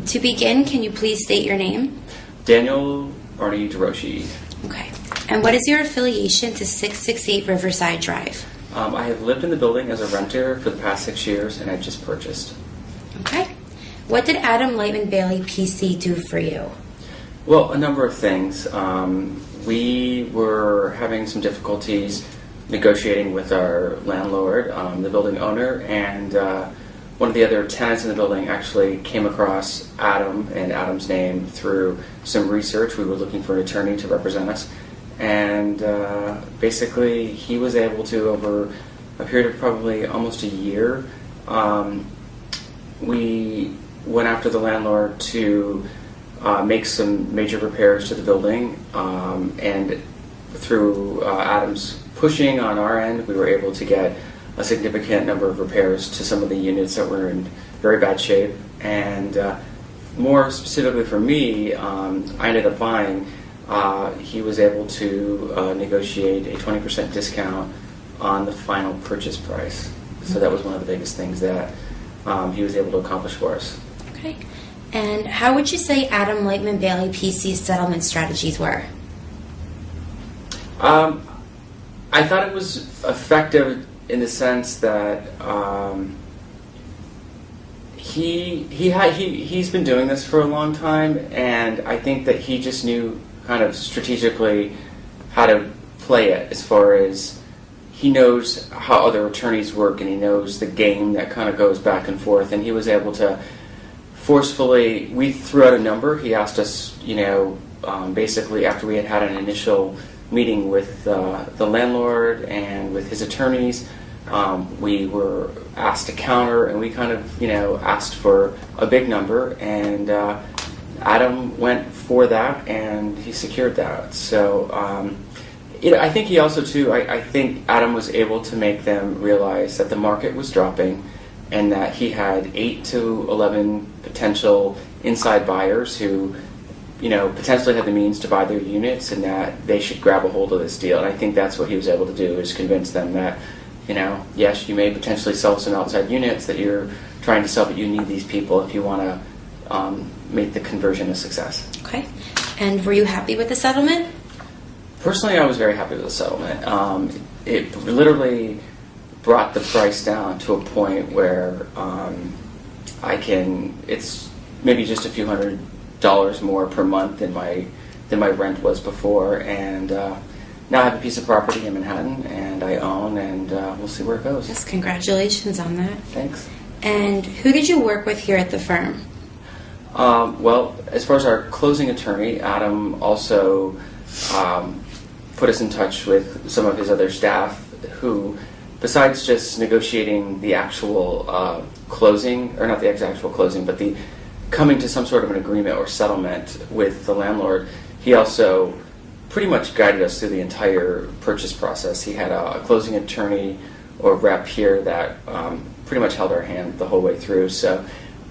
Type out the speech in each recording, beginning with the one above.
To begin, can you please state your name? Daniel Arnie DeRoshi. Okay. And what is your affiliation to 668 Riverside Drive? I have lived in the building as a renter for the past 6 years, and I just purchased. Okay. What did Adam Leitman Bailey PC do for you? Well, a number of things. We were having some difficulties negotiating with our landlord, the building owner, and one of the other tenants in the building actually came across Adam and Adam's name through some research. We were looking for an attorney to represent us, and basically he was able to, over a period of probably almost a year, we went after the landlord to make some major repairs to the building, and through Adam's pushing on our end, we were able to get a significant number of repairs to some of the units that were in very bad shape. And more specifically for me, I ended up buying. He was able to negotiate a 20% discount on the final purchase price. So that was one of the biggest things that he was able to accomplish for us. Okay. And how would you say Adam Leitman Bailey PC's settlement strategies were? I thought it was effective in the sense that he's been doing this for a long time, and I think that he just knew kind of strategically how to play it, as far as he knows how other attorneys work, and he knows the game that kind of goes back and forth, and he was able to forcefully, we threw out a number. He asked us, basically after we had had an initial meeting with the landlord and with his attorneys, we were asked to counter, and we kind of, asked for a big number, and Adam went for that, and he secured that. So I think he also too, I think Adam was able to make them realize that the market was dropping, and that he had 8 to 11 potential inside buyers who potentially had the means to buy their units, and that they should grab a hold of this deal. And I think that's what he was able to do, is convince them that, yes, you may potentially sell some outside units that you're trying to sell, but you need these people if you want to make the conversion a success. Okay. And were you happy with the settlement? Personally, I was very happy with the settlement. It literally brought the price down to a point where it's maybe just a few $100s more per month than my rent was before, and now I have a piece of property in Manhattan, and I own, and we'll see where it goes. Yes, congratulations on that. Thanks. And who did you work with here at the firm? Well, as far as our closing attorney, Adam also put us in touch with some of his other staff who, besides just negotiating the actual closing, or not the actual closing, but the coming to some sort of an agreement or settlement with the landlord, he also pretty much guided us through the entire purchase process. He had a closing attorney or rep here that pretty much held our hand the whole way through. So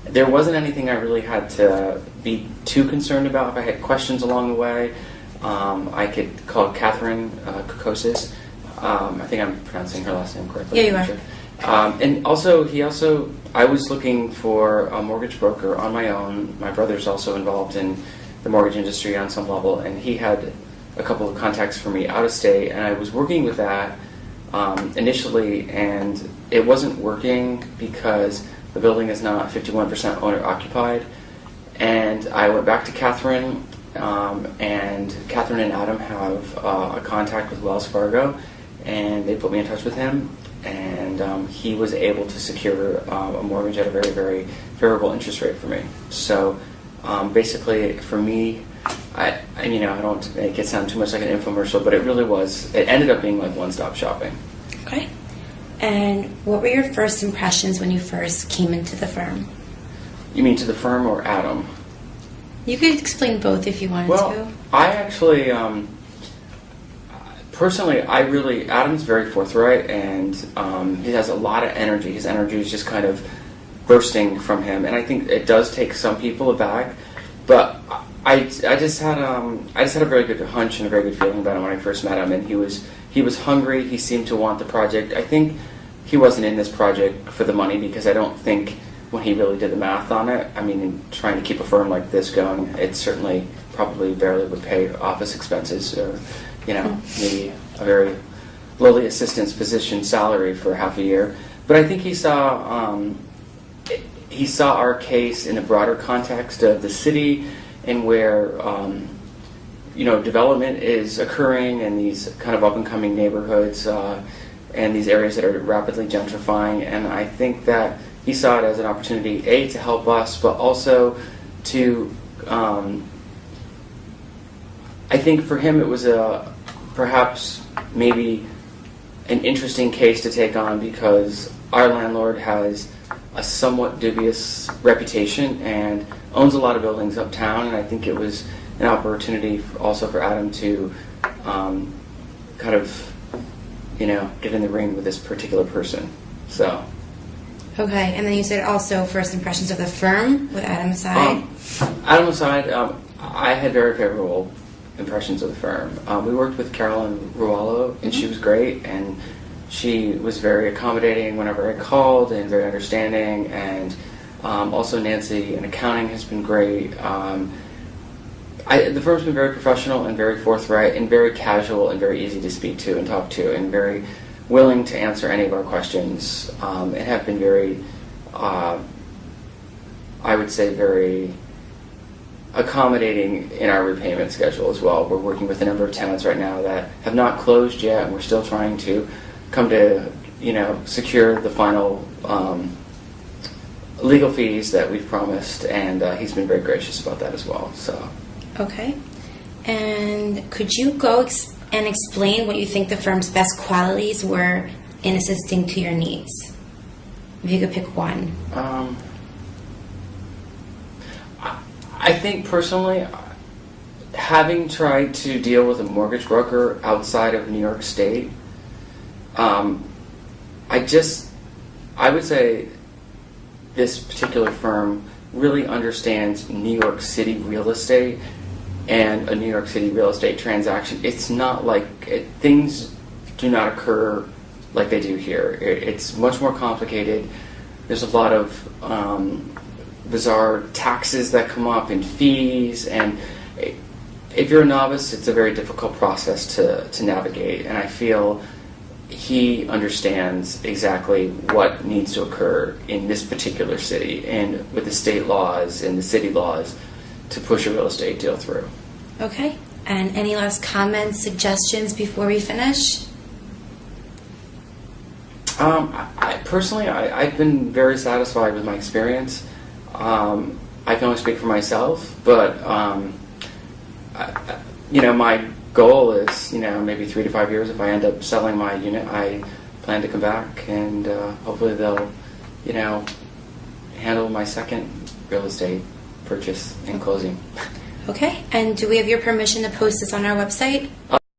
there wasn't anything I really had to be too concerned about. If I had questions along the way, I could call Catherine Kokosis. I think I'm pronouncing her last name correctly. Yeah, you are. Sure. And also, I was looking for a mortgage broker on my own. My brother's also involved in the mortgage industry on some level, and he had a couple of contacts for me out of state, and I was working with that initially, and it wasn't working because the building is not 51% owner occupied. And I went back to Catherine, and Catherine and Adam have a contact with Wells Fargo, and they put me in touch with him, and he was able to secure a mortgage at a very, very favorable interest rate for me. So basically, for me, I don't make it sound too much like an infomercial, but it really was. It ended up being like one-stop shopping. Okay. And what were your first impressions when you first came into the firm? You mean to the firm or Adam? You could explain both if you wanted to. Well, I actually, personally, Adam's very forthright, and he has a lot of energy. His energy is just kind of bursting from him, and I think it does take some people aback. But I just had a very good hunch and a very good feeling about him when I first met him, and he was hungry. He seemed to want the project. I think he wasn't in this project for the money, because I don't think when he really did the math on it, I mean, in trying to keep a firm like this going, it certainly probably barely would pay office expenses, or maybe a very lowly assistant's position salary for half a year. But I think he saw our case in a broader context of the city, and where development is occurring in these kind of up and coming neighborhoods and these areas that are rapidly gentrifying. And I think that he saw it as an opportunity, to help us, but also to I think for him it was perhaps maybe an interesting case to take on, because our landlord has a somewhat dubious reputation and owns a lot of buildings uptown, and I think it was an opportunity also for Adam to kind of get in the ring with this particular person. So. Okay, and then you said also first impressions of the firm with Adam aside. Adam aside, I had very favorable impressions of the firm. We worked with Carolyn Rualo, and she was great, and she was very accommodating whenever I called, and very understanding, and also Nancy in accounting has been great. The firm's been very professional and very forthright and very casual and very easy to speak to and talk to, and very willing to answer any of our questions, and have been very, I would say, very accommodating in our repayment schedule as well. We're working with a number of tenants right now that have not closed yet, and we're still trying to come to, secure the final legal fees that we've promised, and he's been very gracious about that as well. So. Okay. And could you go and explain what you think the firm's best qualities were in assisting to your needs? If you could pick one. I think personally, having tried to deal with a mortgage broker outside of New York State, I would say this particular firm really understands New York City real estate and a New York City real estate transaction. It's not like things do not occur like they do here. It's much more complicated. There's a lot of bizarre taxes that come up and fees, and if you're a novice, it's a very difficult process to navigate, and I feel he understands exactly what needs to occur in this particular city and with the state laws and the city laws to push a real estate deal through. Okay. And any last comments, suggestions before we finish? I've been very satisfied with my experience. I can only speak for myself, but my goal is, maybe 3 to 5 years. If I end up selling my unit, I plan to come back, and hopefully they'll, handle my second real estate purchase and closing. Okay. And do we have your permission to post this on our website?